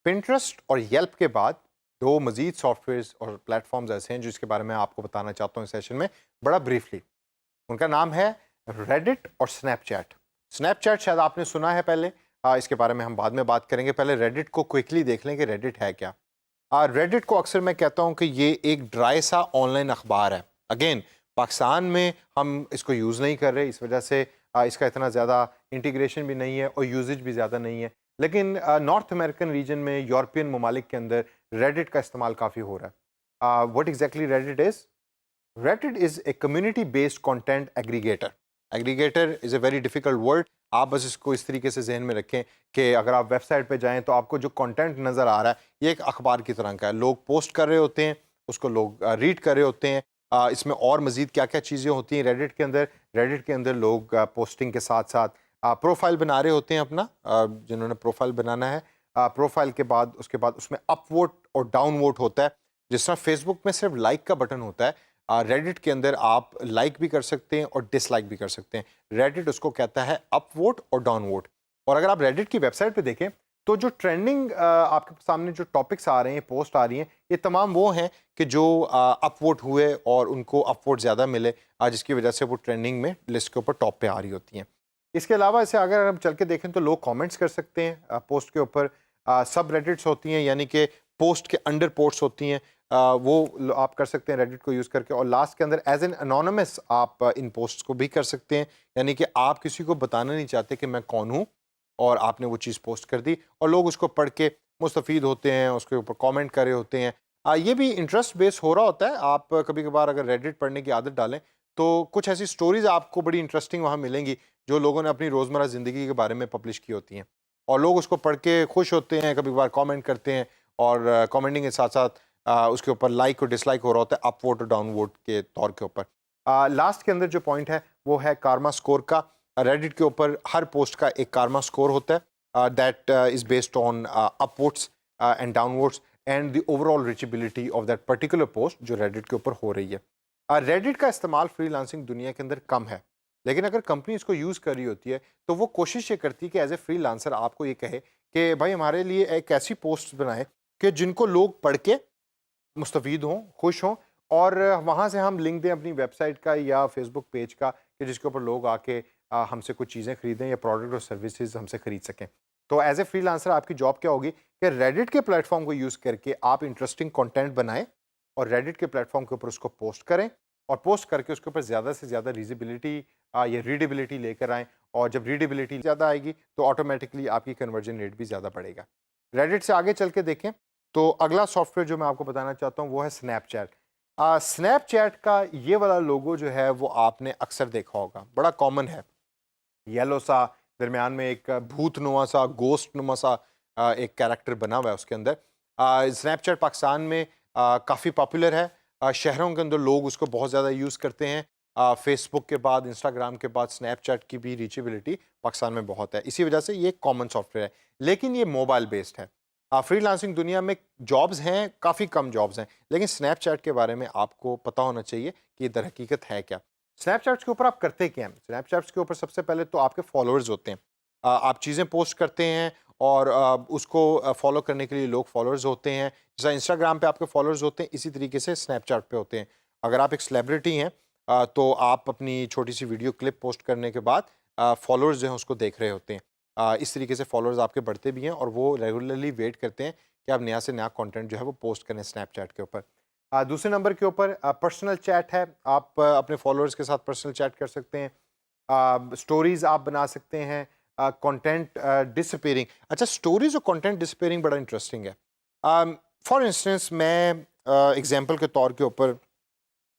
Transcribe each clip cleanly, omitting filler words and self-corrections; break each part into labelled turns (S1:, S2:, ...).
S1: Pinterest और Yelp के बाद दो मजीद सॉफ्टवेयर्स और प्लेटफॉर्म्स ऐसे हैं जिसके बारे में आपको बताना चाहता हूँ इस सेशन में बड़ा ब्रीफली। उनका नाम है रेडिट और स्नैपचैट। स्नैपचैट शायद आपने सुना है पहले, इसके बारे में हम बाद में बात करेंगे। पहले रेडिट को क्विकली देख लें कि रेडिट है क्या। रेडिट को अक्सर मैं कहता हूँ कि ये एक ड्राई सा ऑनलाइन अखबार है। अगेन, पाकिस्तान में हम इसको यूज़ नहीं कर रहे, इस वजह से इसका इतना ज़्यादा इंटीग्रेशन भी नहीं है और यूजेज भी ज़्यादा नहीं है। लेकिन नॉर्थ अमेरिकन रीजन में, यूरोपियन ममालिक के अंदर रेडिट का इस्तेमाल काफ़ी हो रहा है। What exactly Reddit is? Reddit is a community-based content aggregator. Aggregator is a very difficult word. आप बस इसको इस तरीके से जहन में रखें कि अगर आप वेबसाइट पे जाएं तो आपको जो कंटेंट नज़र आ रहा है ये एक अखबार की तरह का है। लोग पोस्ट कर रहे होते हैं, उसको लोग रीड कर रहे होते हैं। इसमें और मज़ीद क्या क्या चीज़ें होती हैं रेडिट के अंदर? रेडिट के अंदर लोग पोस्टिंग के साथ साथ प्रोफाइल बना रहे होते हैं अपना, जिन्होंने प्रोफाइल बनाना है। प्रोफाइल के बाद उसके बाद उसमें अप वोट और डाउन वोट होता है। जिस तरह फेसबुक में सिर्फ लाइक का बटन होता है, रेडिट के अंदर आप लाइक भी कर सकते हैं और डिसलाइक भी कर सकते हैं। रेडिट उसको कहता है अप वोट और डाउन वोट। और अगर आप रेडिट की वेबसाइट पे देखें तो जो ट्रेंडिंग आपके सामने जो टॉपिक्स आ रहे हैं, पोस्ट आ रही हैं, ये तमाम वो हैं कि जो अप वोट हुए और उनको अप वोट ज़्यादा मिले, जिसकी वजह से वो ट्रेंडिंग में लिस्ट के ऊपर टॉप पे आ रही होती हैं। इसके अलावा इसे अगर हम चल के देखें तो लोग कॉमेंट्स कर सकते हैं पोस्ट के ऊपर। सब रेडिट्स होती हैं, यानी कि पोस्ट के अंडर पोस्ट होती हैं, वो आप कर सकते हैं रेडिट को यूज़ करके। और लास्ट के अंदर एज एन अनोनिमस आप इन पोस्ट्स को भी कर सकते हैं, यानी कि आप किसी को बताना नहीं चाहते कि मैं कौन हूँ और आपने वो चीज़ पोस्ट कर दी और लोग उसको पढ़ के मुस्तफ़ीद होते हैं, उसके ऊपर कमेंट कर रहे होते हैं। ये भी इंटरेस्ट बेस हो रहा होता है। आप कभी कभार अगर रेडिट पढ़ने की आदत डालें तो कुछ ऐसी स्टोरीज़ आपको बड़ी इंटरेस्टिंग वहाँ मिलेंगी जो लोगों ने अपनी रोज़मर्रा ज़िंदगी के बारे में पब्लिश की होती हैं और लोग उसको पढ़ के खुश होते हैं, कभी कभार कमेंट करते हैं और कमेंटिंग के साथ साथ उसके ऊपर लाइक और डिसलाइक हो रहा होता है अप वोट और डाउन वोट के तौर के ऊपर। लास्ट के अंदर जो पॉइंट है वो है कारमा स्कोर का। रेडिट के ऊपर हर पोस्ट का एक कारमा स्कोर होता है that is based on up votes and down votes and the overall reachability of that particular post जो रेडिट के ऊपर हो रही है। रेडिट का इस्तेमाल फ्रीलांसिंग दुनिया के अंदर कम है, लेकिन अगर कंपनी इसको यूज़ कर रही होती है तो वो कोशिश ये करती है कि एज ए फ्रीलांसर आपको ये कहे कि भाई हमारे लिए एक ऐसी पोस्ट बनाए कि जिनको लोग पढ़ के मुस्तफ़ीद हों, खुश हों और वहाँ से हम लिंक दें अपनी वेबसाइट का या फेसबुक पेज का कि जिसके ऊपर लोग आके हमसे कुछ चीज़ें खरीदें या प्रोडक्ट और सर्विसेज हमसे खरीद सकें। तो एज ए फ्रीलांसर आपकी जॉब क्या होगी कि रेडिट के प्लेटफॉर्म को यूज़ करके आप इंटरेस्टिंग कंटेंट बनाएं और रेडिट के प्लेटफॉर्म के ऊपर उसको पोस्ट करें और पोस्ट करके उसके ऊपर ज़्यादा से ज़्यादा रीजेबिलिटी या रीडेबिलिटी लेकर आएँ। और जब रीडेबिलिटी ज़्यादा आएगी तो ऑटोमेटिकली आपकी कन्वर्जन रेट भी ज़्यादा बढ़ेगा। रेडिट से आगे चल के देखें तो अगला सॉफ्टवेयर जो मैं आपको बताना चाहता हूँ वो है स्नैपचैट। स्नैपचैट का ये वाला लोगो जो है वो आपने अक्सर देखा होगा, बड़ा कॉमन है। येलो सा, दरमियान में एक भूतनुमा सा, गोस्ट नुमा सा एक कैरेक्टर बना हुआ है उसके अंदर। स्नैपचैट पाकिस्तान में काफ़ी पॉपुलर है। शहरों के अंदर लोग उसको बहुत ज़्यादा यूज़ करते हैं। फेसबुक के बाद, इंस्टाग्राम के बाद स्नैपचैट की भी रीचेबिलिटी पाकिस्तान में बहुत है। इसी वजह से ये एक कॉमन सॉफ्टवेयर है, लेकिन ये मोबाइल बेस्ड है। फ्रीलांसिंग दुनिया में जॉब्स हैं, काफ़ी कम जॉब्स हैं, लेकिन स्नैपचैट के बारे में आपको पता होना चाहिए कि ये दर हकीकत है क्या। स्नैपचैट्स के ऊपर आप करते क्या हैं? स्नैपचैट्स के ऊपर सबसे पहले तो आपके फॉलोअर्स होते हैं। आप चीज़ें पोस्ट करते हैं और उसको फॉलो करने के लिए लोग फॉलोअर्स होते हैं। जैसा इंस्टाग्राम पे आपके फॉलोअर्स होते हैं, इसी तरीके से स्नैपचैट पे होते हैं। अगर आप एक सेलिब्रिटी हैं तो आप अपनी छोटी सी वीडियो क्लिप पोस्ट करने के बाद फॉलोअर्स जो हैं उसको देख रहे होते हैं। इस तरीके से फॉलोअर्स आपके बढ़ते भी हैं और वो रेगुलरली वेट करते हैं कि आप नया से नया कंटेंट जो है वो पोस्ट करें स्नैपचैट के ऊपर। दूसरे नंबर के ऊपर पर्सनल चैट है। आप अपने फॉलोअर्स के साथ पर्सनल चैट कर सकते हैं, स्टोरीज आप बना सकते हैं, कंटेंट डिसअपीयरिंग। अच्छा, स्टोरीज और कंटेंट डिसअपीयरिंग बड़ा इंटरेस्टिंग है। फॉर इंस्टेंस मैं एग्जांपल के तौर के ऊपर,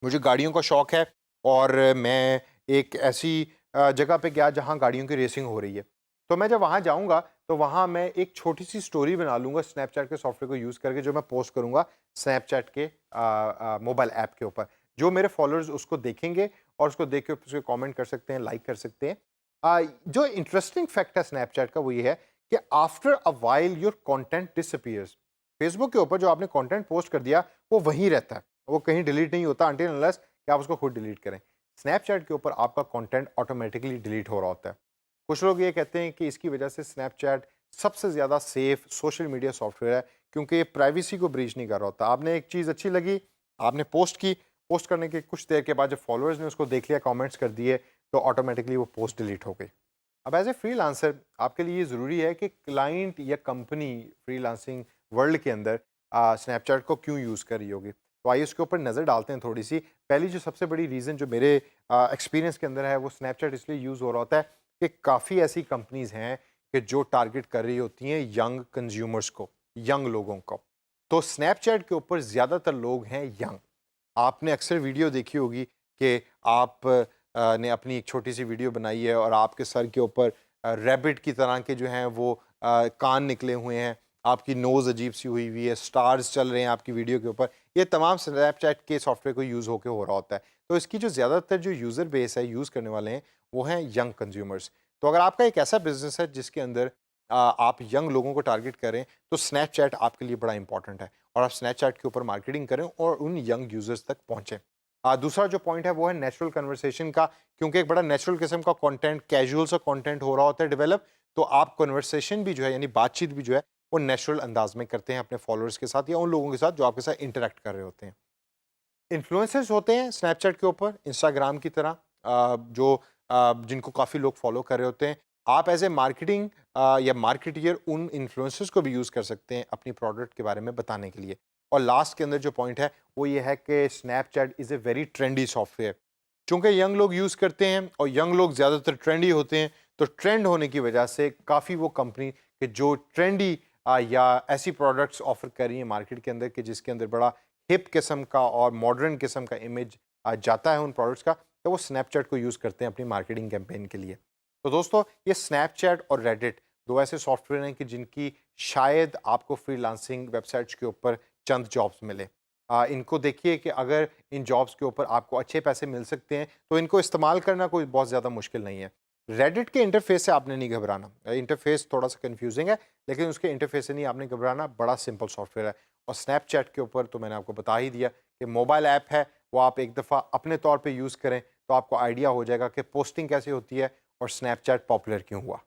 S1: मुझे गाड़ियों का शौक है और मैं एक ऐसी जगह पे गया जहाँ गाड़ियों की रेसिंग हो रही है। तो मैं जब वहाँ जाऊँगा तो वहाँ मैं एक छोटी सी स्टोरी बना लूँगा स्नैपचैट के सॉफ्टवेयर को यूज़ करके, जो मैं पोस्ट करूँगा स्नैपचैट के मोबाइल ऐप के ऊपर। जो मेरे फॉलोअर्स उसको देखेंगे और उसको देख के उसको कमेंट कर सकते हैं, लाइक कर सकते हैं। जो इंटरेस्टिंग फैक्ट है स्नैपचैट का वो ये है कि after a while your content disappears. Facebook के ऊपर जो आपने कंटेंट पोस्ट कर दिया वो वहीं रहता है, वो कहीं डिलीट नहीं होता अनटिल अनलेस कि आप उसको खुद डिलीट करें। स्नैपचैट के ऊपर आपका कंटेंट ऑटोमेटिकली डिलीट हो रहा होता है। कुछ लोग ये कहते हैं कि इसकी वजह से स्नैपचैट सबसे ज़्यादा सेफ सोशल मीडिया सॉफ्टवेयर है, क्योंकि ये प्राइवेसी को ब्रीच नहीं कर रहा होता। आपने एक चीज़ अच्छी लगी, आपने पोस्ट की, पोस्ट करने के कुछ देर के बाद जब फॉलोअर्स ने उसको देख लिया, कमेंट्स कर दिए, तो ऑटोमेटिकली वो पोस्ट डिलीट हो गई। अब एज ए फ्रीलांसर आपके लिए ये ज़रूरी है कि क्लाइंट या कंपनी फ्रीलांसिंग वर्ल्ड के अंदर स्नैपचैट को क्यों यूज़ कर रही होगी। तो आइए उसके ऊपर नज़र डालते हैं थोड़ी सी। पहली जो सबसे बड़ी रीज़न जो मेरे एक्सपीरियंस के अंदर है, वो स्नैपचैट इसलिए यूज़ हो रहा होता है कि काफ़ी ऐसी कंपनीज़ हैं कि जो टारगेट कर रही होती हैं यंग कंज्यूमर्स को, यंग लोगों को। तो स्नैपचैट के ऊपर ज़्यादातर लोग हैं यंग। आपने अक्सर वीडियो देखी होगी कि आप ने अपनी एक छोटी सी वीडियो बनाई है और आपके सर के ऊपर रैबिट की तरह के जो हैं वो कान निकले हुए हैं, आपकी नोज़ अजीब सी हुई हुई है, स्टार्स चल रहे हैं आपकी वीडियो के ऊपर। ये तमाम स्नैपचैट के सॉफ्टवेयर को यूज़ होके हो रहा होता है। तो इसकी जो ज़्यादातर जो यूज़र बेस है, यूज़ करने वाले हैं, वो हैं यंग कंज्यूमर्स। तो अगर आपका एक ऐसा बिज़नेस है जिसके अंदर आप यंग लोगों को टारगेट करें, तो स्नैपचैट आपके लिए बड़ा इंपॉर्टेंट है और आप स्नैपचैट के ऊपर मार्केटिंग करें और उन यंग यूज़र्स तक पहुँचें। दूसरा जो पॉइंट है वो है नेचुरल कन्वर्सेशन का, क्योंकि एक बड़ा नेचुरल किस्म का कंटेंट, कैजुअल सा कंटेंट हो रहा होता है डेवलप, तो आप कन्वर्सेशन भी जो है, यानी बातचीत भी जो है, वो नेचुरल अंदाज में करते हैं अपने फॉलोअर्स के साथ या उन लोगों के साथ जो आपके साथ इंटरेक्ट कर रहे होते हैं। इन्फ्लुएंसर्स होते हैं स्नैपचैट के ऊपर, इंस्टाग्राम की तरह, जो जिनको काफ़ी लोग फॉलो कर रहे होते हैं। आप एज ए मार्केटिंग या मार्केटियर उन इन्फ्लुएंसर्स को भी यूज़ कर सकते हैं अपनी प्रोडक्ट के बारे में बताने के लिए। और लास्ट के अंदर जो पॉइंट है वो ये है कि Snapchat is a very trendy software. चूँकि यंग लोग यूज़ करते हैं और यंग लोग ज़्यादातर ट्रेंडी होते हैं, तो ट्रेंड होने की वजह से काफ़ी वो कंपनी के जो ट्रेंडी या ऐसी प्रोडक्ट्स ऑफ़र कर रही हैं मार्केट के अंदर कि जिसके अंदर बड़ा हिप किस्म का और मॉडर्न किस्म का इमेज जाता है उन प्रोडक्ट्स का, तो वो स्नैपचैट को यूज़ करते हैं अपनी मार्केटिंग कैंपेन के लिए। तो दोस्तों, ये स्नैपचैट और रेडिट 2 ऐसे सॉफ्टवेयर हैं कि जिनकी शायद आपको फ्रीलांसिंग वेबसाइट्स के ऊपर चंद जॉब्स मिले। इनको देखिए कि अगर इन जॉब्स के ऊपर आपको अच्छे पैसे मिल सकते हैं, तो इनको इस्तेमाल करना कोई बहुत ज़्यादा मुश्किल नहीं है। रेडिट के इंटरफेस से आपने नहीं घबराना। इंटरफेस थोड़ा-सा कन्फ्यूज़िंग है, लेकिन उसके इंटरफेस से नहीं आपने घबराना, बड़ा सिंपल सॉफ्टवेयर है। और स्नैपचैट के ऊपर तो मैंने आपको बता ही दिया कि मोबाइल ऐप है, वो आप एक दफ़ा अपने तौर पे यूज़ करें, तो आपको आइडिया हो जाएगा कि पोस्टिंग कैसे होती है और स्नैपचैट पॉपुलर क्यों हुआ।